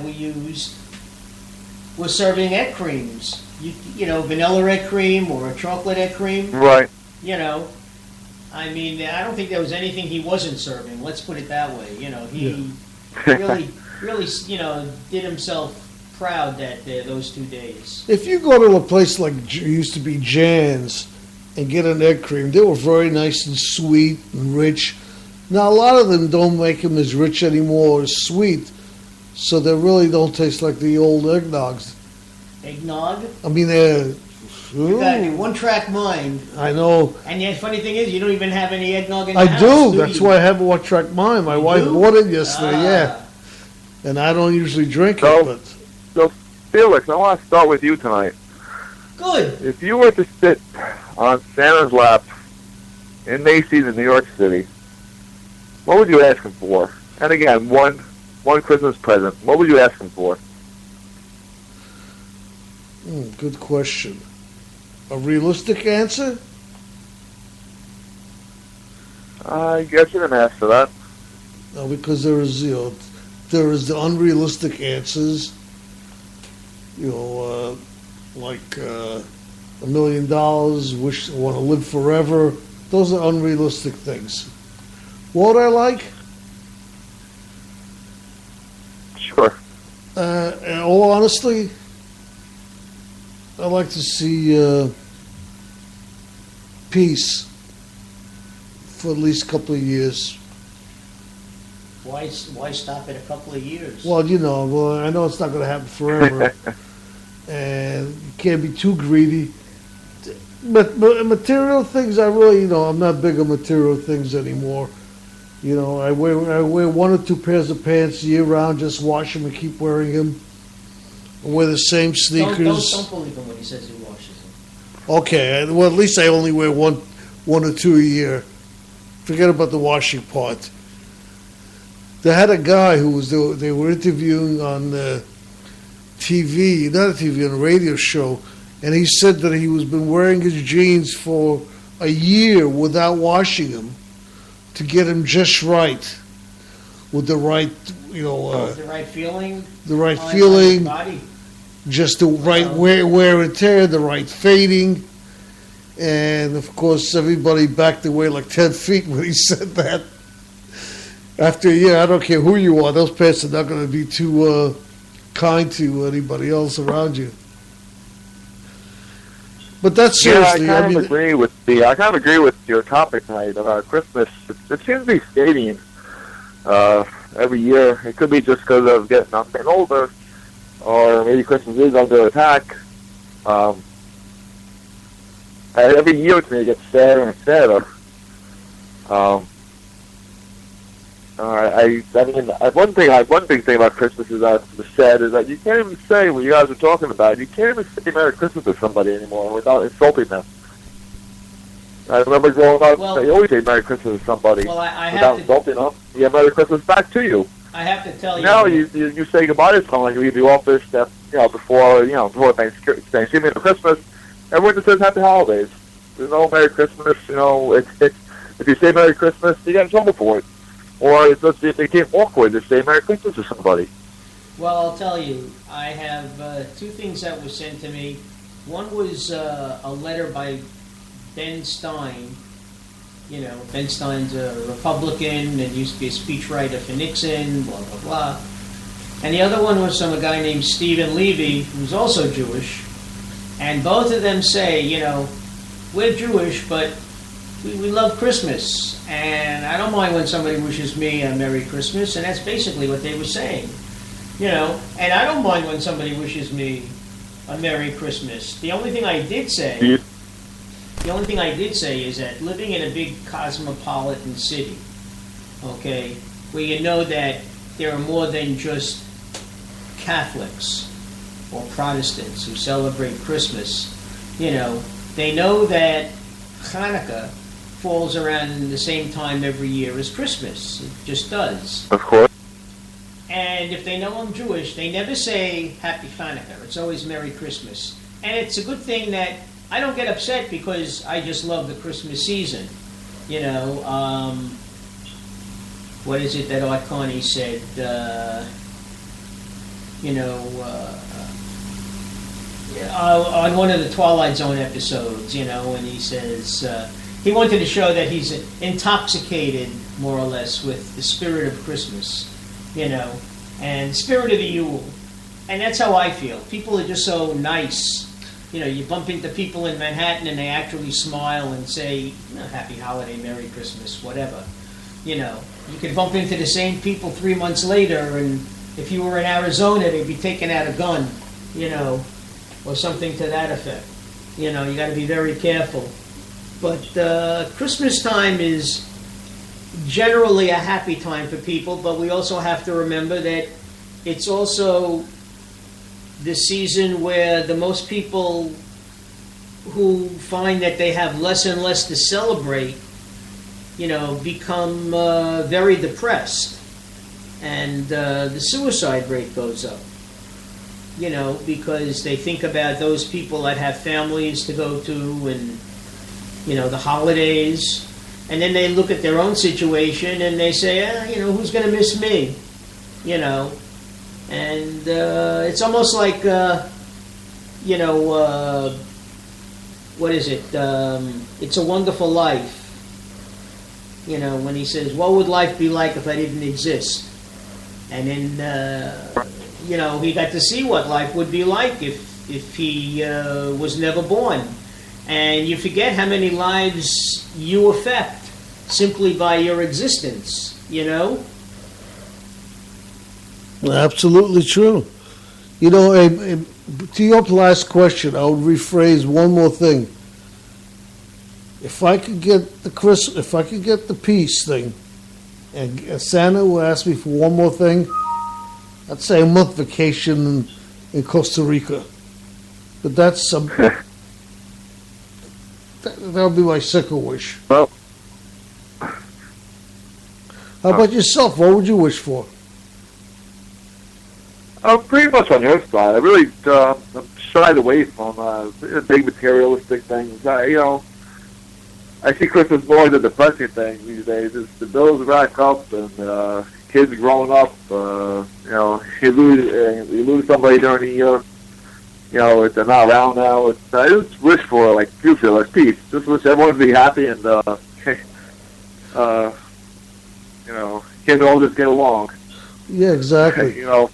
we used was serving egg creams. You know, vanilla egg cream or a chocolate egg cream. Right. You know, I mean, I don't think there was anything he wasn't serving. Let's put it that way. You know, he really, you know, did himself proud those 2 days. If you go to a place like used to be Jan's and get an egg cream, they were very nice and sweet and rich. Now, a lot of them don't make them as rich anymore or as sweet, so they really don't taste like the old eggnogs. Eggnog? I mean, they're... You got a one-track mind. I know. And the funny thing is, you don't even have any eggnog in your house. I do. That's why I have a one-track mind. My wife bought it yesterday, yeah. And I don't usually drink it, but... So, Felix, I want to start with you tonight. Good. If you were to sit on Santa's lap in Macy's in New York City, what would you ask him for? And again, one Christmas present. What would you ask him for? Good question. A realistic answer? I guess you didn't ask for that. No, because there is the unrealistic answers. You know, like $1 million, wish want to live forever. Those are unrealistic things. What would I like? Sure. In all honesty, I'd like to see peace for at least a couple of years. Why stop at a couple of years? Well, you know, I know it's not going to happen forever, and you can't be too greedy. But material things, I really, you know, I'm not big on material things anymore. You know, I wear 1 or 2 pairs of pants year round, just wash them and keep wearing them. I wear the same sneakers. Don't believe him when he says he washes them. Okay, well, at least I only wear one or two a year. Forget about the washing part. They had a guy who they were interviewing on TV, not a TV, on a radio show, and he said that he was been wearing his jeans for a year without washing them to get him just right, with the right, you know, the right feeling. The right feeling. Body. Just the right wear and tear, the right fading. And, of course, everybody backed away like 10 feet when he said that. After a year, I don't care who you are, those pants are not going to be too kind to anybody else around you. But that's seriously. I kind of agree with your topic tonight about Christmas. It seems to be fading every year. It could be just because of getting older, or maybe Christmas is under attack. Every year to me it gets sadder and sadder. One big thing about Christmas is that the sad is that you can't even say what you guys are talking about. You can't even say Merry Christmas to somebody anymore without insulting them. I remember growing up, you always say Merry Christmas to somebody without insulting them. Yeah, Merry Christmas back to you. I have to tell you. Now you say goodbye to someone, you leave the office, before Thanksgiving or Christmas. Everyone just says Happy Holidays. There's no Merry Christmas. You know, if you say Merry Christmas, you get in trouble for it. Or it's just if they can't awkward to say Merry Christmas to somebody. Well, I'll tell you, I have 2 things that were sent to me. One was a letter by Ben Stein. You know, Ben Stein's a Republican and used to be a speechwriter for Nixon, blah, blah, blah. And the other one was from a guy named Stephen Levy, who's also Jewish. And both of them say, you know, we're Jewish, but we love Christmas. And I don't mind when somebody wishes me a Merry Christmas. And that's basically what they were saying. You know, and I don't mind when somebody wishes me a Merry Christmas. The only thing I did say is that living in a big cosmopolitan city, okay, where you know that there are more than just Catholics or Protestants who celebrate Christmas, you know, they know that Hanukkah falls around the same time every year as Christmas. It just does. Of course. And if they know I'm Jewish, they never say Happy Hanukkah. It's always Merry Christmas. And it's a good thing that I don't get upset because I just love the Christmas season. You know, what is it that Art Carney said? you know, on one of the Twilight Zone episodes, you know, and he says he wanted to show that he's intoxicated, more or less, with the spirit of Christmas, you know, and spirit of the Yule. And that's how I feel. People are just so nice. You know, you bump into people in Manhattan and they actually smile and say, you know, happy holiday, Merry Christmas, whatever. You know, you could bump into the same people 3 months later, and if you were in Arizona, they'd be taking out a gun, you know, or something to that effect. You know, you got to be very careful. But Christmas time is generally a happy time for people, but we also have to remember that it's also the season where the most people who find that they have less and less to celebrate, you know, become very depressed, and the suicide rate goes up, you know, because they think about those people that have families to go to and, you know, the holidays, and then they look at their own situation and they say, you know, who's going to miss me, you know. And it's almost like, you know, what is it? It's a Wonderful Life. You know, when he says, what would life be like if I didn't exist? And then, you know, he got to see what life would be like if he was never born. And you forget how many lives you affect simply by your existence, you know? Absolutely true. You know, to your last question, I would rephrase one more thing. If I could get the peace thing, and Santa would ask me for one more thing, I'd say a month vacation in Costa Rica. But that's that would be my second wish. Well, how about yourself? What would you wish for? I'm pretty much on your side. I really I'm shied away from big materialistic things. You know, I see Christmas more as a depressing thing these days. It's the bills rack up and kids growing up. You know, you lose somebody during the year. You know, if they're not around now. I just wish for, like you feel, like peace. Just wish everyone to be happy and you know, kids all just get along. Yeah, exactly. You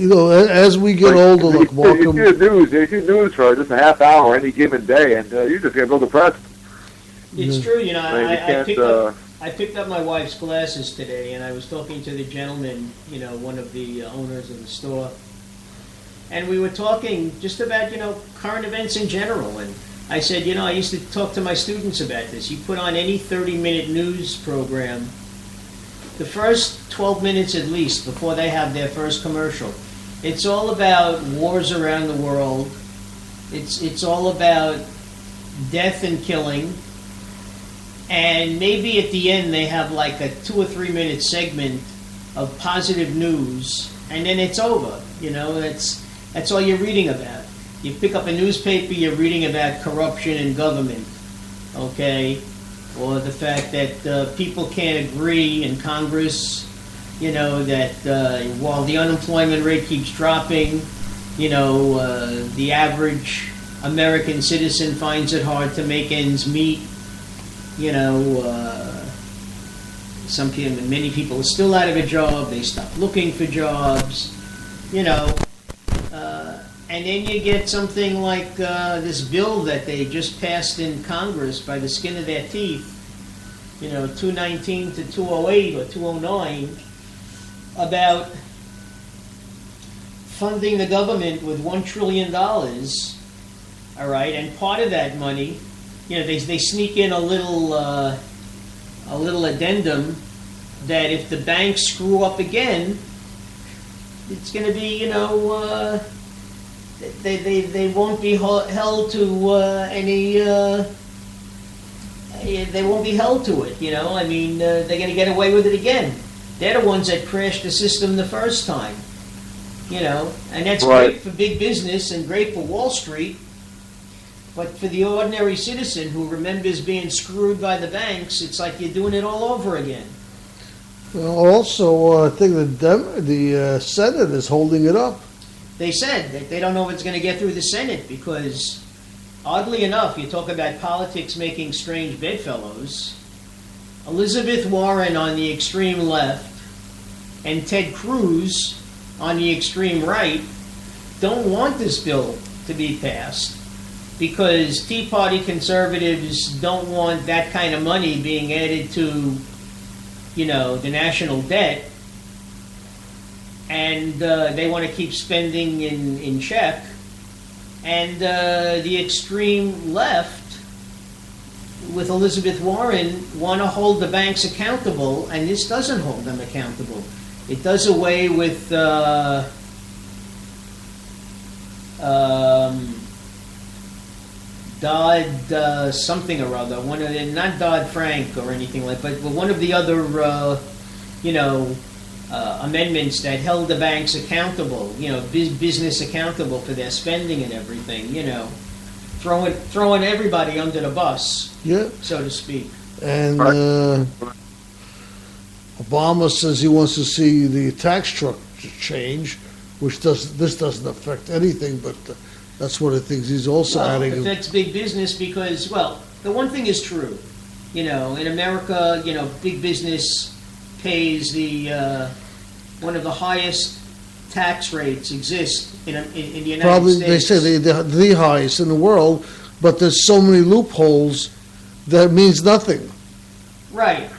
know, as we get older, like Malcolm. You see the news for just a half hour any given day, and you just get real depressed. It's true, you know. I You picked up my wife's glasses today, and I was talking to the gentleman, you know, one of the owners of the store, and we were talking just about, you know, current events in general. And I said, you know, I used to talk to my students about this. You put on any 30-minute news program, the first 12 minutes at least before they have their first commercial, it's all about wars around the world. It's all about death and killing. And maybe at the end they have like a 2 or 3 minute segment of positive news, and then it's over. You know, that's all you're reading about. You pick up a newspaper, you're reading about corruption in government, okay? Or the fact that people can't agree in Congress, you know, that while the unemployment rate keeps dropping, you know, the average American citizen finds it hard to make ends meet. You know, many people are still out of a job. They stop looking for jobs. You know, and then you get something like this bill that they just passed in Congress by the skin of their teeth. You know, 219 to 208 or 209, about funding the government with $1 trillion. All right, and part of that money, you know, they sneak in a little addendum that if the banks screw up again, it's going to be, you know, they won't be held to any. They won't be held to it. You know, I mean, they're going to get away with it again. They're the ones that crashed the system the first time. You know, and that's great for big business and great for Wall Street. But for the ordinary citizen who remembers being screwed by the banks, it's like you're doing it all over again. Well, also, I think the Senate is holding it up. They said that they don't know if it's going to get through the Senate because, oddly enough, you talk about politics making strange bedfellows. Elizabeth Warren on the extreme left and Ted Cruz on the extreme right don't want this bill to be passed because Tea Party conservatives don't want that kind of money being added to, the national debt, and they want to keep spending in check. And the extreme left, with Elizabeth Warren, want to hold the banks accountable, and this doesn't hold them accountable. It does away with Dodd something or other. Not Dodd-Frank or anything like, but one of the other amendments that held the banks accountable. Business accountable for their spending and everything. Throwing everybody under the bus. Yeah. So to speak. And Obama says he wants to see the tax structure change, which this doesn't affect anything, but that's one of the things he's also adding. It affects big business because, the one thing is true. In America, big business pays the one of the highest tax rates exist in the United Probably States. they say the highest in the world, but there's so many loopholes that means nothing. Right.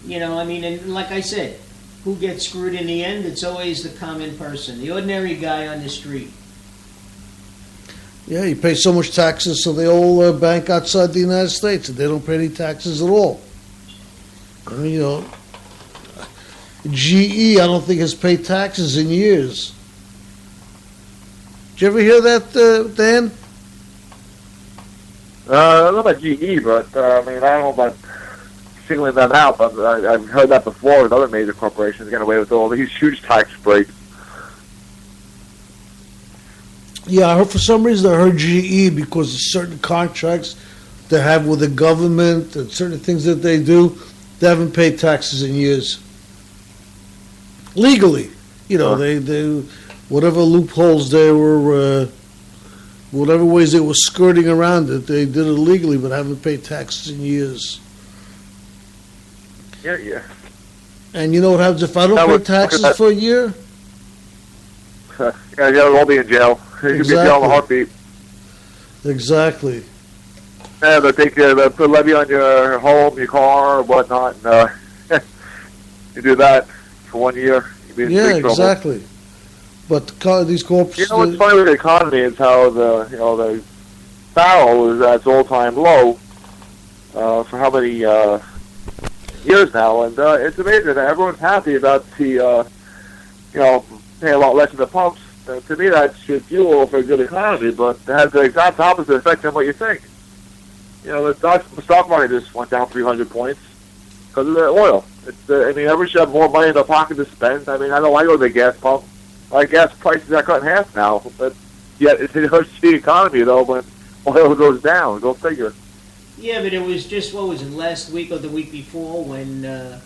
And like I said, who gets screwed in the end? It's always the common person, the ordinary guy on the street. Yeah, you pay so much taxes, so they all bank outside the United States, and they don't pay any taxes at all. GE, I don't think has paid taxes in years. Did you ever hear that, Dan? I don't know about GE, but I don't know about singling them out, but I've heard that before with other major corporations getting away with all these huge tax breaks. Yeah, I heard for some reason I heard GE because of certain contracts they have with the government and certain things that they do, they haven't paid taxes in years. Legally, they whatever loopholes they were, whatever ways they were skirting around it, they did it legally, but haven't paid taxes in years. Yeah. And you know what happens if I don't pay taxes for a year? They'll all be in jail. You could be in jail in a heartbeat. Exactly. Yeah, they'll put a levy on your home, your car, or whatnot, and you do that for 1 year. You'd be in big trouble. Exactly. But these corporations... what's funny with the economy is how the barrel is at its all-time low for how many years now, and it's amazing that everyone's happy about the pay a lot less in the pumps. To me, that should fuel for a good economy, but it has the exact opposite effect than what you think. The stock market just went down 300 points because of the oil. Everyone should have more money in their pocket to spend. I know I go to the gas pump. My gas prices are cut in half now, but yet it hurts the economy, though, when oil goes down. Go figure. Yeah, but it was just, last week or the week before when the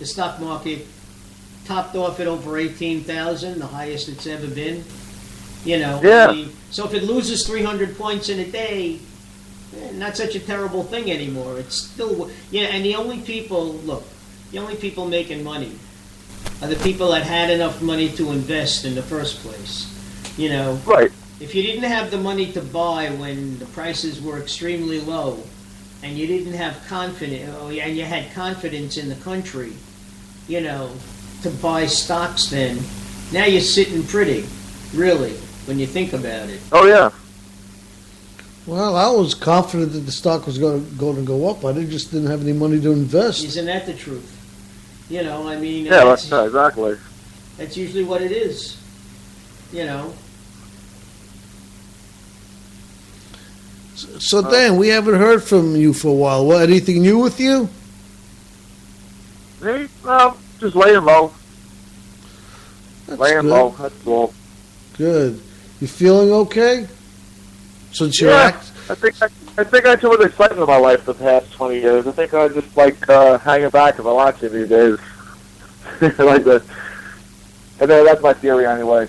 stock market topped off at over 18,000, the highest it's ever been. Yeah. So if it loses 300 points in a day, not such a terrible thing anymore. It's still, and the only people making money are the people that had enough money to invest in the first place. Right. If you didn't have the money to buy when the prices were extremely low, and you didn't have confidence, and you had confidence in the country, to buy stocks then, now you're sitting pretty, really, when you think about it. Oh, yeah. Well, I was confident that the stock was going to go up. I just didn't have any money to invest. Isn't that the truth? Yeah, that's exactly. That's usually what it is. So, Dan, we haven't heard from you for a while. What, anything new with you? Me? Just laying low. Laying low, that's all. Good. You feeling okay? Since you're I think I too much excitement in my life the past 20 years. I think I just like hanging back and relaxing these days. like that. And then that's my theory anyway.